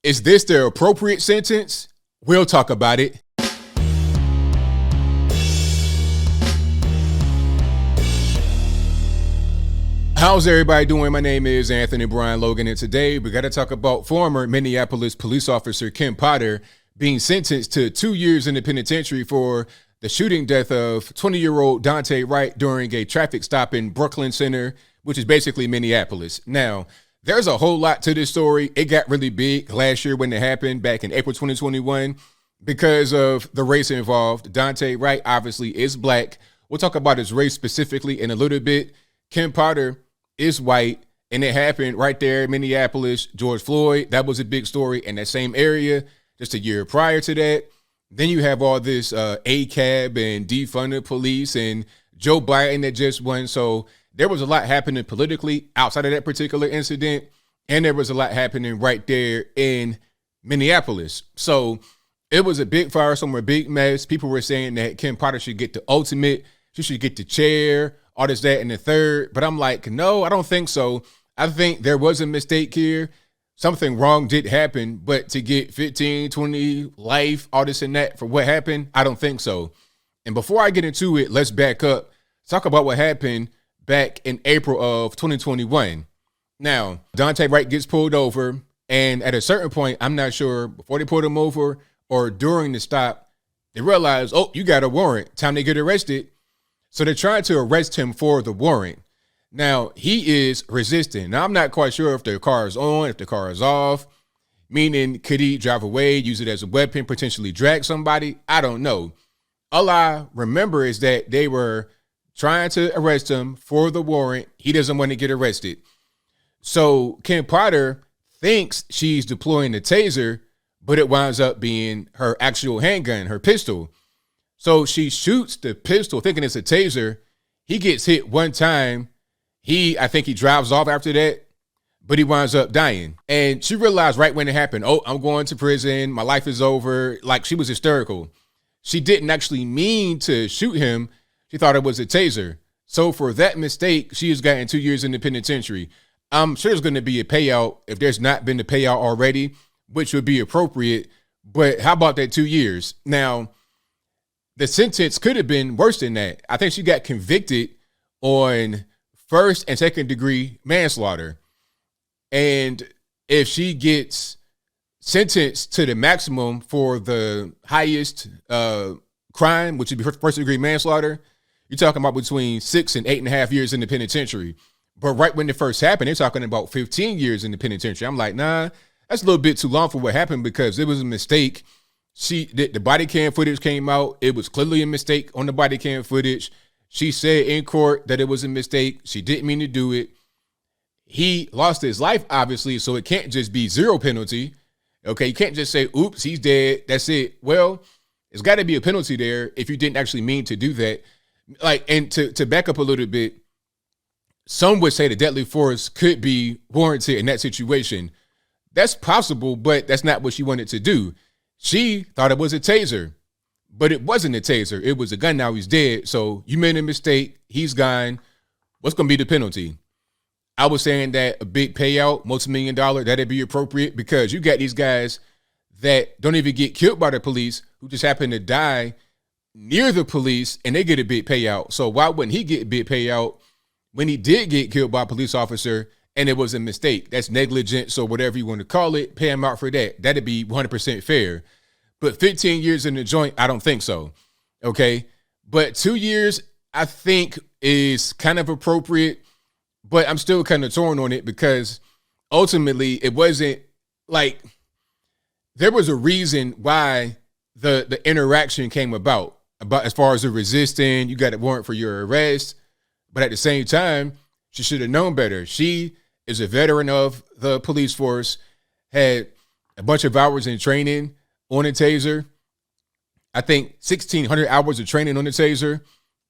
Is this the appropriate sentence? We'll talk about it. How's everybody doing? My name is Anthony Brian Logan, and today we got to talk about former Minneapolis police officer Kim Potter being sentenced to 2 years in the penitentiary for the shooting death of 20-year-old Daunte Wright during a traffic stop in Brooklyn Center, which is basically Minneapolis. Now, there's a whole lot to this story. It got really big last year when it happened back in April 2021 because of the race involved. Daunte Wright obviously is black. We'll talk about his race specifically in a little bit. Kim Potter is white, and it happened right there in Minneapolis. George Floyd, that was a big story in that same area just a year prior to that. Then you have all this ACAB and defunded police and Joe Biden that just won. So there was a lot happening politically outside of that particular incident, and there was a lot happening right there in Minneapolis. So it was a big firestorm, a big mess. People were saying that Kim Potter should get the ultimate. She should get the chair, all this, that, and the third. But I'm like, no, I don't think so. I think there was a mistake here. Something wrong did happen, but to get 15, 20, life, all this and that for what happened, I don't think so. And before I get into it, let's back up, talk about what happened back in April of 2021. Now, Daunte Wright gets pulled over, and at a certain point, I'm not sure, before they pulled him over or during the stop, they realized, oh, you got a warrant, time to get arrested. So they're trying to arrest him for the warrant. Now, he is resisting. Now, I'm not quite sure if the car is on, if the car is off, meaning could he drive away, use it as a weapon, potentially drag somebody? I don't know. All I remember is that they were trying to arrest him for the warrant. He doesn't want to get arrested. So Kim Potter thinks she's deploying the taser, but it winds up being her actual handgun, her pistol. So she shoots the pistol thinking it's a taser. He gets hit one time. I think he drives off after that, but he winds up dying. And she realized right when it happened, oh, I'm going to prison. My life is over. Like, she was hysterical. She didn't actually mean to shoot him. She thought it was a taser. So for that mistake, she has gotten 2 years in the penitentiary. I'm sure there's going to be a payout if there's not been a payout already, which would be appropriate. But how about that 2 years? Now, the sentence could have been worse than that. I think she got convicted on first and second degree manslaughter. And if she gets sentenced to the maximum for the highest crime, which would be first degree manslaughter, you're talking about between 6 and 8.5 years in the penitentiary. But right when it first happened, they're talking about 15 years in the penitentiary. I'm like, nah, that's a little bit too long for what happened because it was a mistake. The body cam footage came out. It was clearly a mistake on the body cam footage. She said in court that it was a mistake. She didn't mean to do it. He lost his life, obviously, so it can't just be zero penalty. Okay, you can't just say, oops, he's dead. That's it. Well, there's got to be a penalty there if you didn't actually mean to do that. Like, and to back up a little bit, some would say the deadly force could be warranted in that situation. That's possible, but that's not what she wanted to do. She thought it was a taser, but it wasn't a taser. It was a gun. Now he's dead. So you made a mistake. He's gone. What's going to be the penalty? I was saying that a big payout, multi-million-dollar, that'd be appropriate because you got these guys that don't even get killed by the police who just happen to die near the police and they get a big payout. So why wouldn't he get a big payout when he did get killed by a police officer and it was a mistake? That's negligence or whatever you want to call it. Pay him out for that. That'd be 100% fair. But 15 years in the joint, I don't think so. Okay. But 2 years, I think is kind of appropriate, but I'm still kind of torn on it because ultimately it wasn't like there was a reason why the interaction came about as far as the resisting, you got a warrant for your arrest. But at the same time, she should have known better. She is a veteran of the police force, had a bunch of hours in training on a taser. I think 1,600 hours of training on the taser.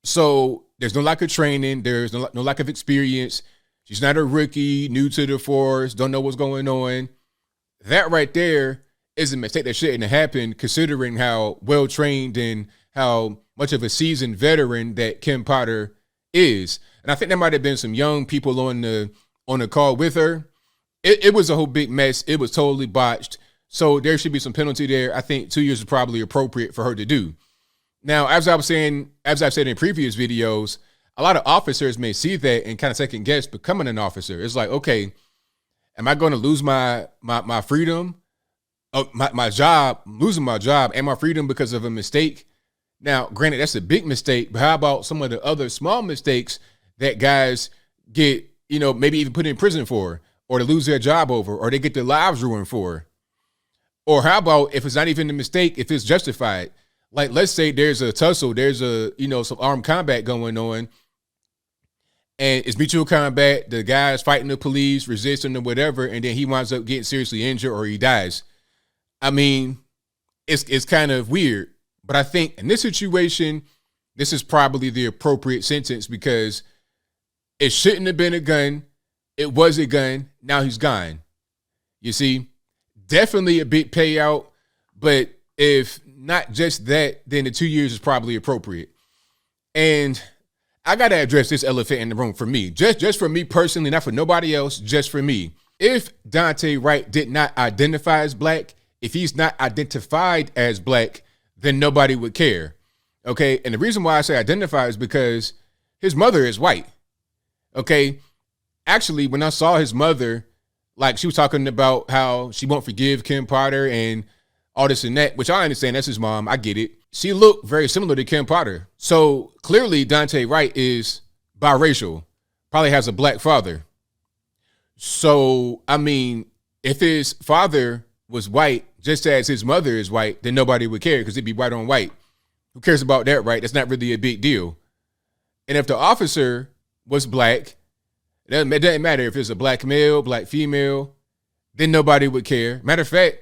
So there's no lack of training. There's no lack of experience. She's not a rookie, new to the force, don't know what's going on. That right there is a mistake that shouldn't have happened considering how well-trained and how much of a seasoned veteran that Kim Potter is. And I think there might have been some young people on the call with her. It was a whole big mess. It was totally botched. So there should be some penalty there. I think 2 years is probably appropriate for her to do. Now, as I've said in previous videos, a lot of officers may see that and kind of second guess becoming an officer. It's like, okay, am I going to lose my freedom, my job, losing my job and my freedom because of a mistake? Now, granted, that's a big mistake, but how about some of the other small mistakes that guys get, maybe even put in prison for, or to lose their job over, or they get their lives ruined for? Or how about if it's not even a mistake, if it's justified? Like, let's say there's a tussle, there's some armed combat going on, and it's mutual combat. The guy's fighting the police, resisting or whatever, and then he winds up getting seriously injured or he dies. I mean, it's kind of weird, but I think in this situation, this is probably the appropriate sentence because it shouldn't have been a gun. It was a gun. Now he's gone. You see, definitely a big payout, but if not just that, then the 2 years is probably appropriate. And I got to address this elephant in the room for me, just for me personally, not for nobody else, just for me. If Daunte Wright did not identify as black, if he's not identified as black, then nobody would care. Okay. And the reason why I say identify is because his mother is white. Okay. Actually, when I saw his mother, like she was talking about how she won't forgive Kim Potter and all this and that, which I understand, that's his mom. I get it. She looked very similar to Kim Potter. So clearly Daunte Wright is biracial, probably has a black father. So, I mean, if his father was white, just as his mother is white, then nobody would care because it'd be white on white. Who cares about that, right? That's not really a big deal. And if the officer was black, it doesn't matter if it's a black male, black female, then nobody would care. Matter of fact,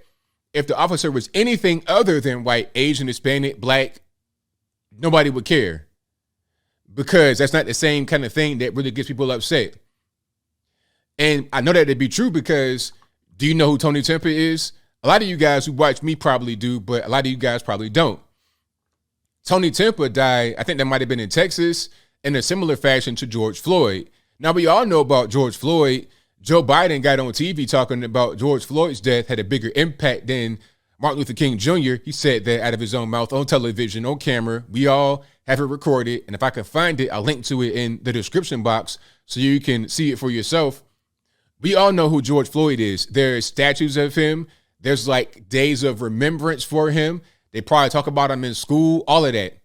if the officer was anything other than white, Asian, Hispanic, black, nobody would care because that's not the same kind of thing that really gets people upset. And I know that to be true because do you know who Tony Temper is? A lot of you guys who watch me probably do, but a lot of you guys probably don't. Tony Temper died, I think that might have been in Texas, in a similar fashion to George Floyd. Now, we all know about George Floyd. Joe Biden got on TV talking about George Floyd's death had a bigger impact than Martin Luther King Jr. He said that out of his own mouth on television, on camera. We all have it recorded. And if I can find it, I'll link to it in the description box so you can see it for yourself. We all know who George Floyd is. There's statues of him. There's like days of remembrance for him. They probably talk about him in school, all of that.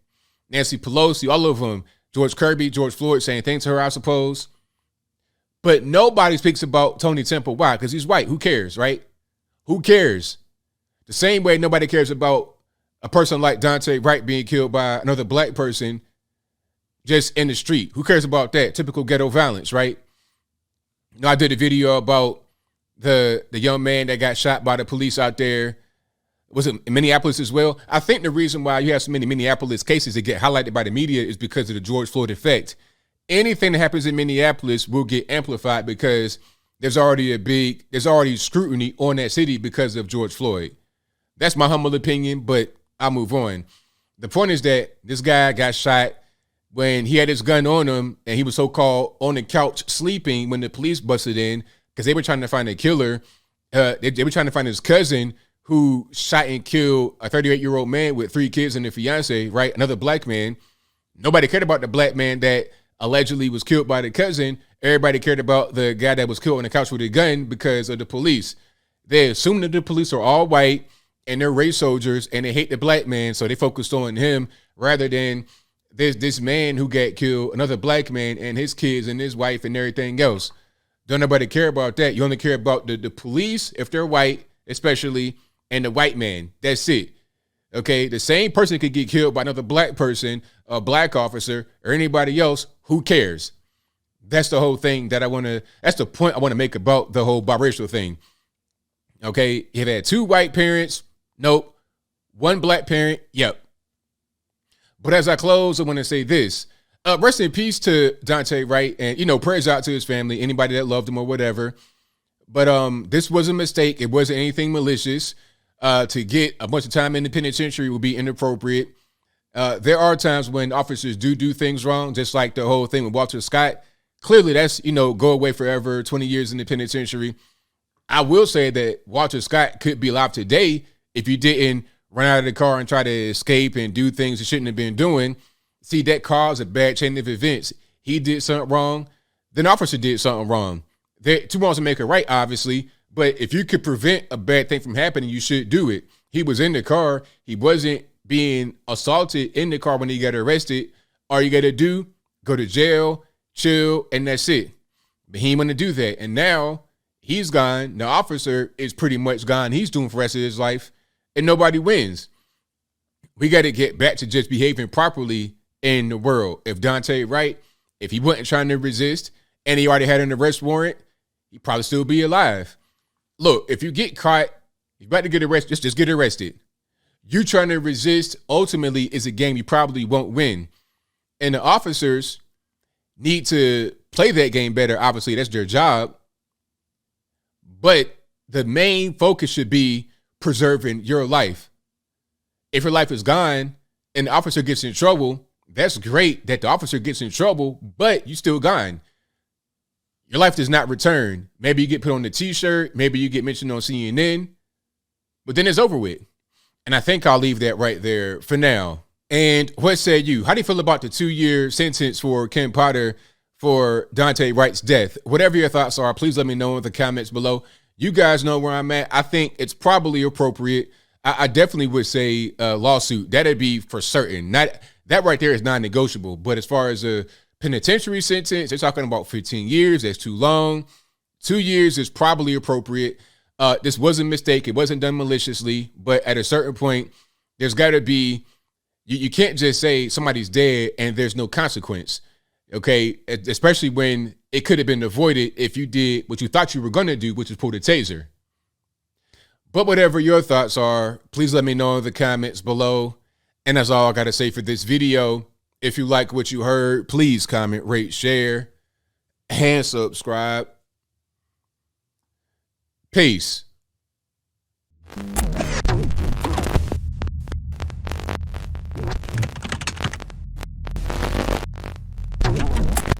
Nancy Pelosi, all of them. George Kirby, George Floyd, saying things to her, I suppose. But nobody speaks about Tony Temple. Why? Because he's white. Who cares, right? Who cares? The same way nobody cares about a person like Daunte Wright being killed by another black person just in the street. Who cares about that? Typical ghetto violence, right? I did a video about the young man that got shot by the police out there. Was it in Minneapolis as well? I think the reason why you have so many Minneapolis cases that get highlighted by the media is because of the George Floyd effect. Anything that happens in Minneapolis will get amplified because there's already scrutiny on that city because of George Floyd. That's my humble opinion, but I'll move on. The point is that this guy got shot when he had his gun on him and he was so-called on the couch sleeping when the police busted in because they were trying to find a killer. They were trying to find his cousin who shot and killed a 38-year-old man with 3 kids and a fiance, right? Another black man. Nobody cared about the black man that allegedly was killed by the cousin. Everybody cared about the guy that was killed on the couch with a gun because of the police. They assume that the police are all white and they're race soldiers and they hate the black man, so they focused on him rather than this man who got killed, another black man and his kids and his wife and everything else. Don't nobody care about that. You only care about the police, if they're white, especially, and the white man. That's it. Okay, the same person could get killed by another black person, a black officer, or anybody else. Who cares? That's the whole thing that's the point I want to make about the whole biracial thing. Okay, if it had 2 white parents, nope. 1 black parent, yep. But as I close, I want to say this. Rest in peace to Daunte Wright, and, prayers out to his family, anybody that loved him or whatever. But this was a mistake. It wasn't anything malicious. To get a bunch of time in the penitentiary would be inappropriate. There are times when officers do things wrong, just like the whole thing with Walter Scott. Clearly, that's, go away forever, 20 years in the penitentiary. I will say that Walter Scott could be alive today if you didn't run out of the car and try to escape and do things he shouldn't have been doing. See, that caused a bad chain of events. He did something wrong. The officer did something wrong. Two wrongs to make it right, obviously. But if you could prevent a bad thing from happening, you should do it. He was in the car. He wasn't being assaulted in the car when he got arrested. All you got to do, go to jail, chill, and that's it. But he didn't want to do that. And now he's gone. The officer is pretty much gone. He's doing for the rest of his life, and nobody wins. We got to get back to just behaving properly in the world. If Daunte Wright, if he wasn't trying to resist and he already had an arrest warrant, he'd probably still be alive. Look, if you get caught, you're about to get arrested, just get arrested. You trying to resist ultimately is a game you probably won't win. And the officers need to play that game better. Obviously, that's their job. But the main focus should be preserving your life. If your life is gone and the officer gets in trouble, that's great that the officer gets in trouble, but you still gone. Your life does not return. Maybe you get put on the t-shirt. Maybe you get mentioned on CNN. But then it's over with. And I think I'll leave that right there for now. And what say you? How do you feel about the 2-year sentence for Kim Potter for Daunte Wright's death? Whatever your thoughts are, please let me know in the comments below. You guys know where I'm at. I think it's probably appropriate. I definitely would say a lawsuit. That'd be for certain. Not that right there is non-negotiable. But as far as a penitentiary sentence, they're talking about 15 years. That's too long. 2 years is probably appropriate. This was a mistake. It wasn't done maliciously. But at a certain point, there's got to be, you can't just say somebody's dead and there's no consequence. Okay, especially when it could have been avoided if you did what you thought you were going to do, which is pull the taser. But whatever your thoughts are, please let me know in the comments below. And that's all I got to say for this video. If you like what you heard, please comment, rate, share, and subscribe. Peace.